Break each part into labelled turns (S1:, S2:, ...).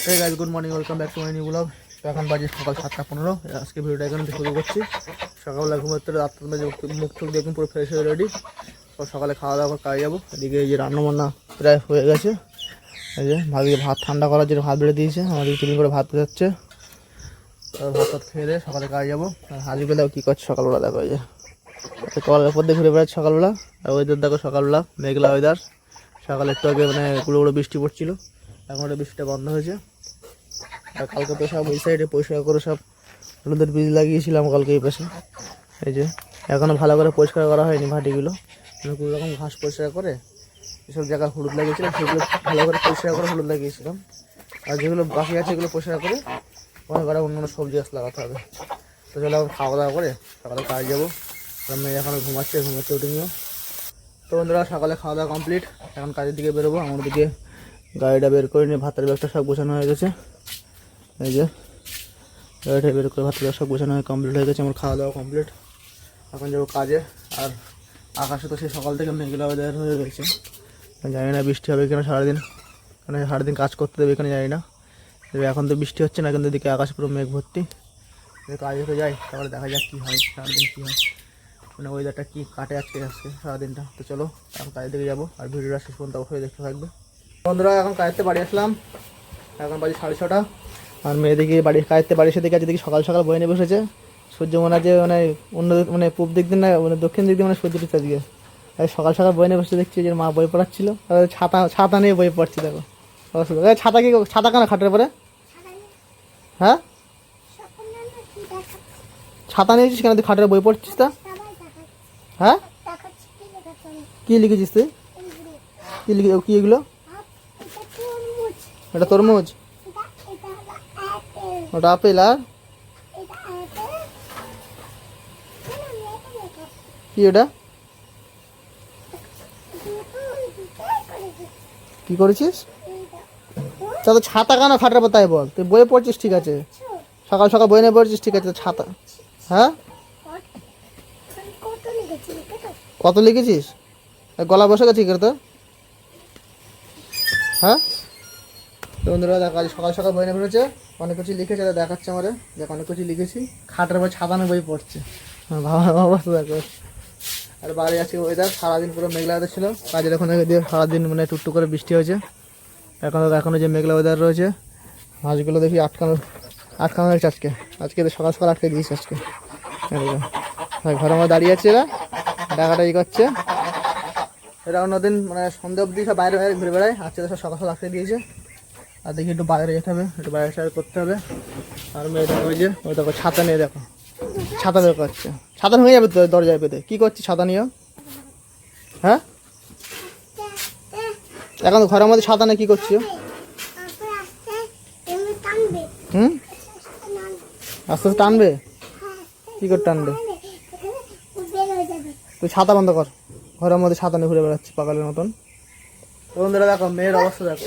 S1: Hey guys, good morning. Welcome back to my new vlog. তো এখন বাজে সকাল 7:15। আজকে ভিডিওটা এখানে শুরু করছি। সকালবেলা ঘুমাতে রাত্রে মুখ টুক দেখুন পুরো ফ্রেশ হয়ে রেডি। সকালে খাওয়া দাওয়া করে কাজে যাবো। এদিকে এই যে রান্নাবান্না প্রায় হয়ে গেছে। এই যে ভাত ঠান্ডা করার জন্য ভাত বেড়ে দিয়েছে। আমাদের চিকেন করে ভাত যাচ্ছে। ভাত খেয়ে দিয়ে সকালে কাজে যাবো। আর হাজিবেলাও কী করছে সকালবেলা দেখো, এই যে কলের উপর দিয়ে ঘুরে বেড়াচ্ছে সকালবেলা। আর ওয়েদার দেখো সকালবেলা মেঘলা ওয়েদার। সকালে একটু আগে মানে গুঁড়ো গুঁড়ো বৃষ্টি পড়ছিল, এখন ওটা বৃষ্টিটা বন্ধ হয়েছে। আর কালকে তো সব ওই সাইডে পরিষ্কার করে সব হলুদের বীজ লাগিয়েছিলাম কালকে এই পাশে। এই যে এখনও ভালো করে পরিষ্কার করা হয়নি মাটিগুলো, কোনো রকম ঘাস পরিষ্কার করে যেসব জায়গায় হলুদ লাগিয়েছিলাম সেগুলো ভালো করে পরিষ্কার করে হলুদ লাগিয়েছিলাম। আর যেগুলো বাকি আছে এগুলো পরিষ্কার করে অনেক করে অন্য অন্য সবজি গাছ লাগাতে হবে। তো চলো এখন খাওয়া দাওয়া করে সকালে কাজে যাবো। মেয়ে এখন ঘুমাচ্ছে উঠে নিও। তো বন্ধুরা সকালে খাওয়া দাওয়া কমপ্লিট, এখন কাজের দিকে বেরোবো। আমার দিকে গাড়িটা বের করে নিয়ে ভাতের ব্যাগটা সব গোছানো হয়ে গেছে। এই যে গাড়িটা বের করে ভাতের ব্যাগ সব গোছানো হয়ে কমপ্লিট হয়ে গেছে। আমার খাওয়া দাওয়া কমপ্লিট, এখন যাবো কাজে। আর আকাশে তো সেই সকাল থেকে মেঘলা ওয়েদার হয়ে গেছে, জানি না বৃষ্টি হবে কিনা সারাদিন, মানে সারাদিন কাজ করতে দেবে এখানে জানি না। তবে এখন তো বৃষ্টি হচ্ছে না, কিন্তু দিকে আকাশ পুরো মেঘ ভর্তি। কাজে তো যাই, তারপরে দেখা যাক কী হয় সারাদিন কী হয়, মানে ওয়েদারটা কী কাটে আজকে সারাদিনটা। তো চলো এখন কাজের দিকে যাবো, আর ভিডিওটা শেষ পর্যন্ত অবশ্যই দেখতে থাকবে। বন্ধুরা এখন কাজতে বাড়ি আসলাম, এখন বাজে 6:30। আর মেয়েদিকে কাজতে বাড়ি এসে দেখে দেখি সকাল সকাল বয়ে নিয়ে বসেছে। সূর্য মনে আছে মানে অন্য মানে পূব দিক দিয়ে না মানে দক্ষিণ দিক দিয়ে মানে সূর্যটা চাঁদিকে। আর সকাল সকাল বয়ে নিয়ে বসে দেখছি যে মা বই পড়াচ্ছিল, ছাতা নিয়ে বই পড়ছি দেখো। ছাতা কেন খাটের পরে? হ্যাঁ ছাতা নিয়েছিস কেন? তুই খাটের বই পড়ছিস? তা হ্যাঁ কী লিখেছিস তুই? কী লিখে কি এগুলো? এটা তরমুজ, ওটা আপেল, আর কি ওটা? কি করেছিস? তা তো ছাতা কেন খাটের উপর তাই বল? তুই বইয়ে পড়ছিস ঠিক আছে, সকাল সকাল বই নিয়ে পড়ছিস ঠিক আছে, ছাতা? হ্যাঁ কত লিখেছিস? গলা বসে গেছে কি তোর? হ্যাঁ বন্ধুরা দেখো আজ সকাল সকাল বই নিয়ে পড়েছে, অনেক কিছু লিখেছে, দেখাচ্ছে আমাদের দেখ অনেক কিছু লিখেছি। খাটের উপর ছাতা নিয়ে বই পড়ছে, ভাবা অবস্থা দেখো। আর বাড়ি আছে ওয়েদার সারাদিন পুরো মেঘলা ওয়েদার ছিল, কাজের এখন দিয়ে সারাদিন মানে টুকটুক করে বৃষ্টি হয়েছে। এখনও যে মেঘলা ওয়েদার রয়েছে, মাছগুলো দেখি আটকানো হয়েছে আজকে তো সকাল সকাল আটকে দিয়েছে আজকে। ঘরের মধ্যে দাঁড়িয়ে আছে, এরা ডাকাটা করছে। এরা অন্যদিন মানে সন্ধ্যা অবধি সব বাইরে বাইরে ঘুরে বেড়ায়, আজকে তো সব সকাল সকাল আটকে দিয়েছে। আর দেখি একটু বাইরে যেতে হবে, একটু বাইরে সাইড করতে হবে। আর মেয়ে দেখো ওই যে ওই দেখো ছাতা নিয়ে দেখো, ছাতা বের করছে। ছাতা ভেঙে যাবে তো দরজায় পেতে। কী করছি ছাতা নিয়ে? হ্যাঁ এখন তো ঘরের মধ্যে ছাতা নিয়ে কী করছি? আস্তে আস্তে টানবে? কী করে টানবে? তুই ছাতা বন্ধ কর, ঘরের মধ্যে ছাতা নিয়ে ঘুরে বেড়াচ্ছি পাগলের মতন। বন্ধুরা দেখো মেয়ের অবস্থা দেখো,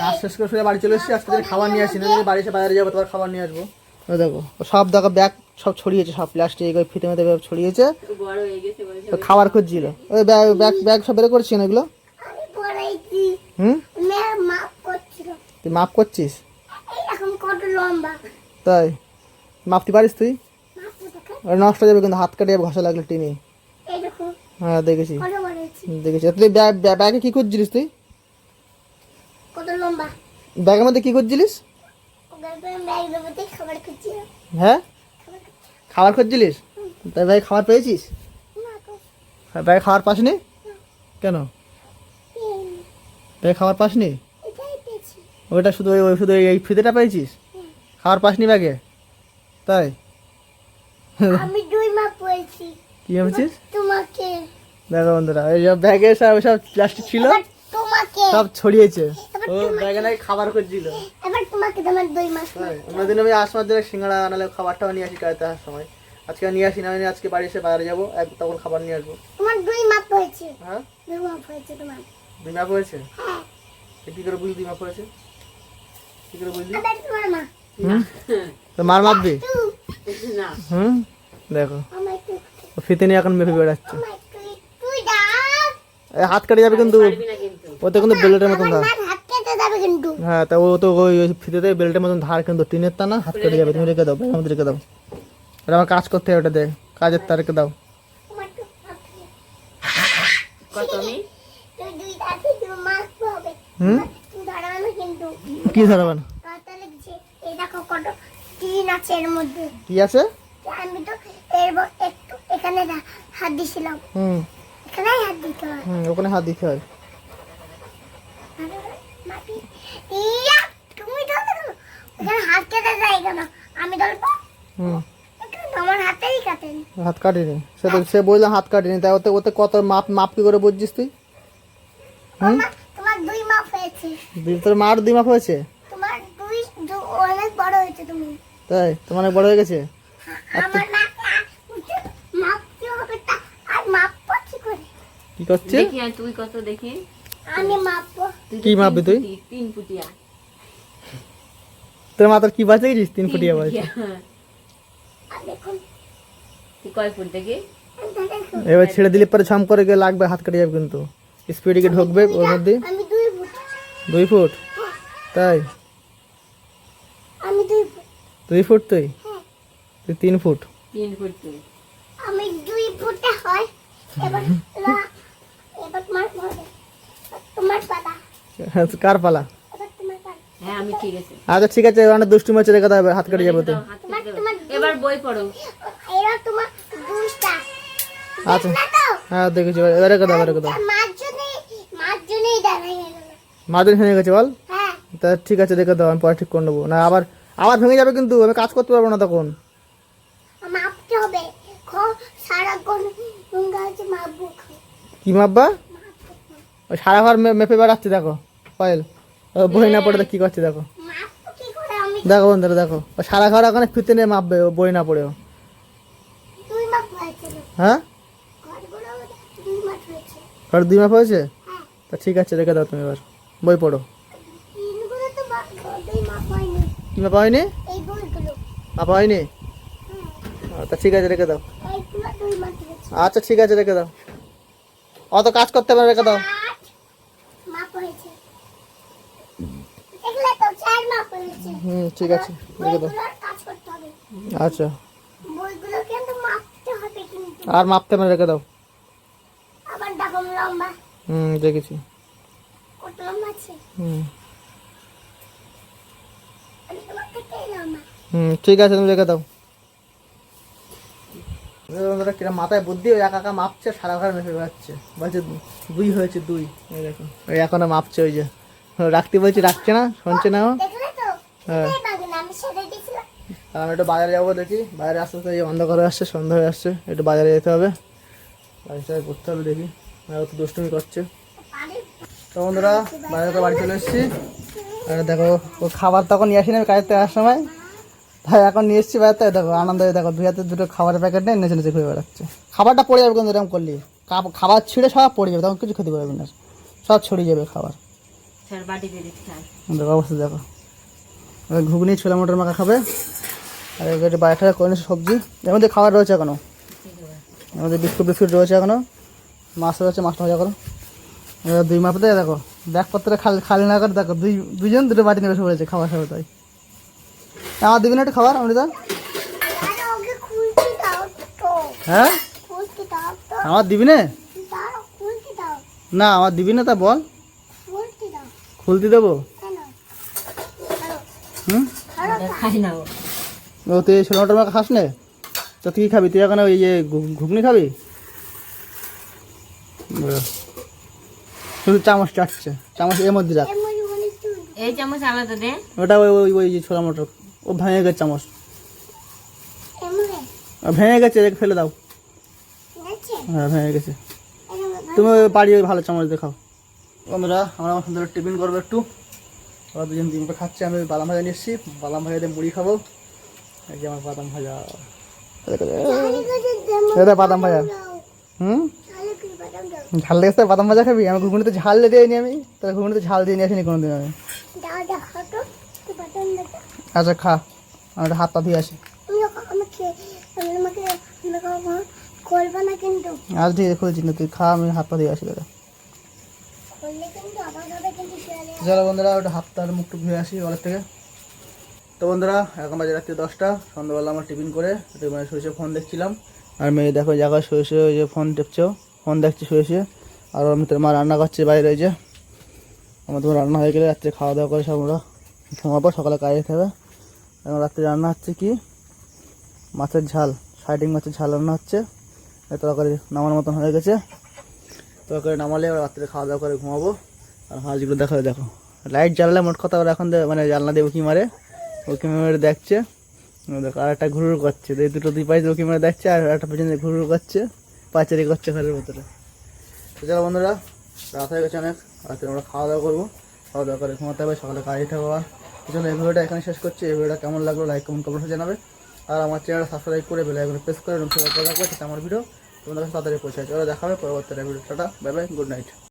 S1: কাজ শেষ করে শুয়ে বাড়ি চলে এসেছি। আজকে খাবার নিয়ে আসি না, যদি বাড়ি এসে বাইরে যাবো তোমার খাবার নিয়ে আসবো। দেখো সব দেখো ব্যাগ সব ছড়িয়েছে, সব প্লাস্টিক ওই ফিতে মেতে ছড়িয়েছে, খাবার খুঁজছিল। ওই ব্যাগ সব বের করছি না এগুলো। তুই মাপ করছিস? তাই মাপতে পারিস তুই? নষ্ট হয়ে যাবে কিন্তু, হাত কাটে ঘষা লাগলে টিনে। হ্যাঁ দেখেছি। তুই ব্যাগে কি খুঁজছিলিস? তুই ব্যাগের মধ্যে কি খুঁজছিলিস? হ্যাঁ খাবার খুঁজছিলিস? তাই ভাই খাবার পেয়েছিস? ব্যাগে খাবার পাসনি কেন? ব্যাগে খাবার পাসনি? ওইটা শুধু শুধু এই ফিতেটা পেয়েছিস, খাবার পাসনি ব্যাগে? তাই কি ভাবছিস? দেখো বন্ধুরা এই সব ব্যাগে সব প্লাস্টিক ছিল, সব ছড়িয়েছে। ও ব্যাগে নাকি খাবার খুঁজছিল। অন্যদিন আমি আসবার জন্য সিঙ্গাড়া আনালে খাবারটাও নিয়ে আসি কাজে আসার সময়। আজকে নিয়ে আসি না, আজকে বাড়ি এসে বাইরে যাবো, তখন খাবার নিয়ে আসবো। হ্যাঁ 2 মাপ হয়েছে? কি করে বুঝলি 2 মাপ হয়েছে? কি করে বুঝলি? তো মার মাপবি? দেখো ফিতে নিয়ে এখন মেপে বেড়াচ্ছে। হাত কেটে যাবে কিন্তু, ওতে কিন্তু ব্লেডের মতন।
S2: কিন্তু।
S1: হ্যাঁ তা ও তো ওই ফিতেতে বেল্টের মতন ধার কিন্তু টিনের তা না, হাত কেটে যাবে। তুমি রেখে দাও, ব্যাগের মধ্যে রেখে দাও। এটা আমার কাজ করতে হবে, ওটা দে, কাজের তা রেখে দাও।
S2: তোমার তো হাত দিয়ে।
S3: কত আমি
S2: তুই দুই দাঁতে তুমি মারতে হবে।
S1: হুম
S2: তুমি ধরাবে না কিন্তু।
S1: কি ধরাবেন?
S2: কাঁটা লেগেছে। এই দেখো কত টিন আছে এর মধ্যে।
S1: কি আছে?
S2: আমি তো একটু এখানে হাত দিছিলাম।
S1: হুম
S2: এখানে হাত দিতে হয়।
S1: ওখানে হাত দিতে হয়।
S2: মাটি ইয়া তুমি ধরো না। এখানে হাত কেটে যায় কেন? আমি ধরবো।
S1: হুম
S2: আমার হাতেই কাটেন।
S1: হাত কাটিনি, সে তো সে বললাম হাত কাটিনি, তাই ওতে ওতে কত মাপ মাপ কি করে বুঝছিস তুই?
S2: তোমার দুই মাপ হয়েছে।
S1: তোর মার 2 মাপ হয়েছে?
S2: তোমার অনেক বড় হয়েছে তুমি।
S1: তাই তোমার অনেক বড় হয়ে গেছে?
S2: আমার মাপ কি হবে তা আর মাপবো কি করে?
S1: কি করছিস?
S3: দেখি আর তুই কত দেখি।
S2: আমি মাপবো।
S3: তুই তো
S1: কি মাপবি তুই?
S3: 3 ফুটিয়া।
S1: তোর মাথার কি বাজে গেছিস? 3 ফুটিয়া বাজে।
S2: আর দেখুন
S3: তুই কয় ফুট দেখি?
S1: এবার ছেড়ে দিলে পরে ছম করে গিয়ে লাগবে, হাত কেটে যাবে কিন্তু। স্পিডে গিয়ে ঢুকবে ওর মধ্যে।
S2: আমি 2 ফুট।
S1: 2 ফুট? তাই
S2: আমি 2 ফুট।
S1: 2 ফুট তুই?
S2: হ্যাঁ।
S1: তুই 3 ফুট?
S3: 3 ফুট তুই।
S2: আমি 2 ফুটে হয়। এবার এবার তোমার পালা।
S1: কার পালা?
S2: এবার তোমার পালা।
S3: হ্যাঁ আমি ঠিক আছে।
S1: আচ্ছা ঠিক আছে, অনেক দুষ্টু মাছ রেখে দেবে, হাত কেটে যাবে তো।
S3: হাত কেটে দাও। এবার বই পড়ো।
S2: এবার তোমার দুষ্টা।
S1: আচ্ছা
S2: না তো
S1: হ্যাঁ দেখেছি, এবার রেখে দাও, রেখে দাও।
S2: মার্জনেই দাঁড়াই গেল।
S1: মাদিন ভেঙে গেছে বল?
S2: হ্যাঁ
S1: তা ঠিক আছে রেখে দাও, আমি পরে ঠিক করে নেবো। না আবার আবার ভেঙে যাবে কিন্তু, আমি কাজ করতে পারবো না তখন।
S2: মাপতে হবে। সারাক্ষণ গাছ মাপবো।
S1: কি মাপবা? ওই সারা ঘর মেপে বেড়াচ্ছে দেখো পায়েল, বই না পড়ে কি করছে দেখো।
S2: মাপবো কি করে আমি?
S1: দেখো বন্ধুরা দেখো, ও সারা ঘর ওখানে ফিতে নিয়ে মাপবে, ও বই না পড়েও।
S2: 2 মাপ হয়েছিল।
S1: হ্যাঁ
S2: ঘরগুলো 2 মাপ হয়েছে।
S1: ঘর 2 মাপ হয়েছে?
S2: হ্যাঁ
S1: তা ঠিক আছে রেখে দাও, তুমি এবার বই পড়ো।
S2: তিনগুলো তো 2 মাপ হয়নি।
S1: কি মাপা হয়নি?
S2: এই বইগুলো।
S1: মাপা হয়নি? তা ঠিক আছে রেখে দাও।
S2: এইগুলো 2 মাপ হয়েছে।
S1: আচ্ছা ঠিক আছে রেখে দাও, অত কাজ করতে হবে না, রেখে দাও।
S2: 8 মাপ হয়েছে। দেখলে তো 4 মাপ হয়েছে।
S1: ঠিক আছে রেখে দাও।
S2: বইগুলোর কাজ করতে হবে।
S1: আচ্ছা
S2: বইগুলো কিন্তু মাপতে হবে কিন্তু।
S1: আর মাপতে হবে না, রেখে দাও।
S2: আবার দেখো লম্বা।
S1: দেখেছি।
S2: কত লম্বা আছে? আমি তোমার থেকে লম্বা।
S1: ঠিক আছে তুমি রেখে দাও। বন্ধুরা কিরম মাথায় বুদ্ধি, ওই একা একা মাপছে, সারা ঘর মেপে বেড়াচ্ছে, বলছে 2 হয়েছে 2। এই দেখো ওই এখনো মাপছে, ওই যে রাখতে বলছি রাখছে না, শুনছে না ও।
S2: দেখলে তো?
S1: হ্যাঁ।
S2: এই বাগানে আমি ছেড়ে দিয়েছিলাম।
S1: আর আমি একটু বাজারে যাবো, দেখি বাইরে আসতে তো এই অন্ধকার হয়ে আসছে, সন্ধ্যা হয়ে আসছে, একটু বাজারে যেতে হবে, বাজারে করতে হবে, দেখি ও তো দুষ্টুমি করছে। তো বন্ধুরা বাইরে তো বাড়ি চলে এসেছি, আর দেখো ও খাবার তখন নিয়ে আসিনি আমি কাজের থেকে আসার সময়, তাই এখন নিয়ে এসেছি বাইরে, তাই দেখো আনন্দ হয়ে দেখো 2 হাতে 2টো খাবারের প্যাকেট নেই, নেচে নেচে ঘুরে বেড়াচ্ছে। খাবারটা পড়ে যাবে কিন্তু এরকম করলে, খাবার ছিঁড়ে সব পড়ে যাবে, তখন কিছু খেতে পারবে না, সব ছড়িয়ে যাবে খাবার।
S3: স্যার বাটি দিয়ে দিচ্ছি।
S1: দেখো অবস্থা দেখো, ওই ঘুগনি ছোলা মটর মাখা খাবে, আর একটু বাইরে করে নিচ্ছে সবজি, এর মধ্যে খাবার রয়েছে এখনো, এর মধ্যে বিস্কুট রয়েছে এখনো, মাছ রয়েছে, মাছটা ভাজা করো। 2 মাপ দেয় দেখো, ব্যাগপত্রে খালি না করে দেখো, দুজন 2টো বাটি নিয়ে বসে পড়েছে খাবার খাবে। তাই আমার দিবি না একটু খাবার অমৃতা?
S2: আরে ওকে খুলতে দাও তো।
S1: হ্যাঁ
S2: খুলতে দাও তো।
S1: আমার দিবি না?
S2: দাও খুলতে দাও।
S1: না আমার দিবি না, তা বল।
S2: খুলতে দাও।
S1: খুলতে দেবো?
S2: কেন?
S3: খাই না ও।
S1: ও তুই ছোলা মটর মাখা খাস না, তো তুই খাবি? তুই এখন ওই যে ঘুগনি খাবি? শুধু চামচ চাটছে, চামচ এর মধ্যে রাখ।
S2: এমনি মনে তুই।
S3: এই চামচ আলাদা দে।
S1: ওটা ওই ওই ওই যে ছোলা মটর, ও ভেঙে গেছে চামচ,
S2: এমনি।
S1: ভেঙে গেছে, রেখে ফেলে দাও।
S2: ঠিক আছে?
S1: হ্যাঁ ভেঙে গেছে,
S2: এরকম
S1: তুমি ওই বাড়ি ওই ভালো চামচ দিয়ে খাও। বন্ধুরা আমরা আমার সুন্দর টিফিন করবো একটু, ওরা 2জন 3 খাচ্ছে, আমি বাদাম ভাজা নিয়ে এসেছি, বাদাম ভাজা দিয়ে মুড়ি খাবো। এই যে আমার বাদাম ভাজা, এটা বাদাম ভাজা। ঝাল লেগেছে, বাদাম ভাজা খাবি? আমি ঘুগনিতে ঝাল দিয়ে নি, আমি তাহলে ঘুগনিতে ঝাল দিয়ে নিয়ে আসিনি কোনোদিন আমি।
S2: দাও দেখো তো। তুই বাদাম দাও।
S1: আচ্ছা খা, আমি একটা হাত পা ধুয়ে আসি।
S2: তুমি আমাকে করবে না কিন্তু।
S1: আজ ঠিক আছে খুলছি না, তুই খা, আমি হাত পা ধুয়ে আসি দাদা।
S2: করলে কিন্তু আবার হবে কিন্তু শিয়ালে।
S1: চলো বন্ধুরা ওটা হাতটার মুখ টুক ধুয়ে আসি কলের থেকে। তো বন্ধুরা এখন বাজে রাত্রি 10টা। সন্ধ্যাবেলা আমরা টিফিন করে মানে শুয়ে ফোন দেখছিলাম। আর মেয়ে দেখো জায়গায় শুয়ে ওই যে ফোন টেপছো, ফোন দেখছি শুয়ে। আর ওর ভিতরে মা রান্না করছে বাইরে। ওই যে আমার তোমার রান্না হয়ে গেলে রাত্রে খাওয়া দাওয়া করে সব আমরা ঘুমাবো, সকালে কাজে যেতে হবে। এখন রাত্রে রান্না হচ্ছে কি মাছের ঝাল, সাইডিং মাছের ঝাল রান্না হচ্ছে। তরকারি নামার মতন হয়ে গেছে। তরকারি নামালে এবার রাত্রে খাওয়া দাওয়া করে ঘুমাবো। আর হাঁসগুলো দেখো লাইট জ্বালালে মোট কথা ওরা এখন মানে জানলা দিয়ে উঁকি মারে, উঁকি মেরে দেখছে। দেখো আর একটা ঘুরুর করছে, দুটো দুই পাশে উঁকি মেরে দেখছে, আর একটা পেছনে ঘুরুর করছে, পাচারি করছে ঘরের ভেতরে। তো চলো বন্ধুরা রাত হয়ে গেছে অনেক, রাত্রে আমরা খাওয়া দাওয়া করবো, খাওয়া দাওয়া করে ঘুমাতে হবে, সকালে কাজে যেতে হবে। জন্য এই ভিডিওটা এখানে শেষ করছি। এই ভিডিওটা কেমন লাগলো লাইক কমেন্ট জানাবে। আর আমার চ্যানেলটা সাবস্ক্রাইব করে বেল আইকনে প্রেস করে রাখবে, সেটা আমার ভিডিও তোমাদের কাছে তাড়াতাড়ি পৌঁছায়। চলো দেখা হবে পরবর্তী video. Tata, bye bye, good night.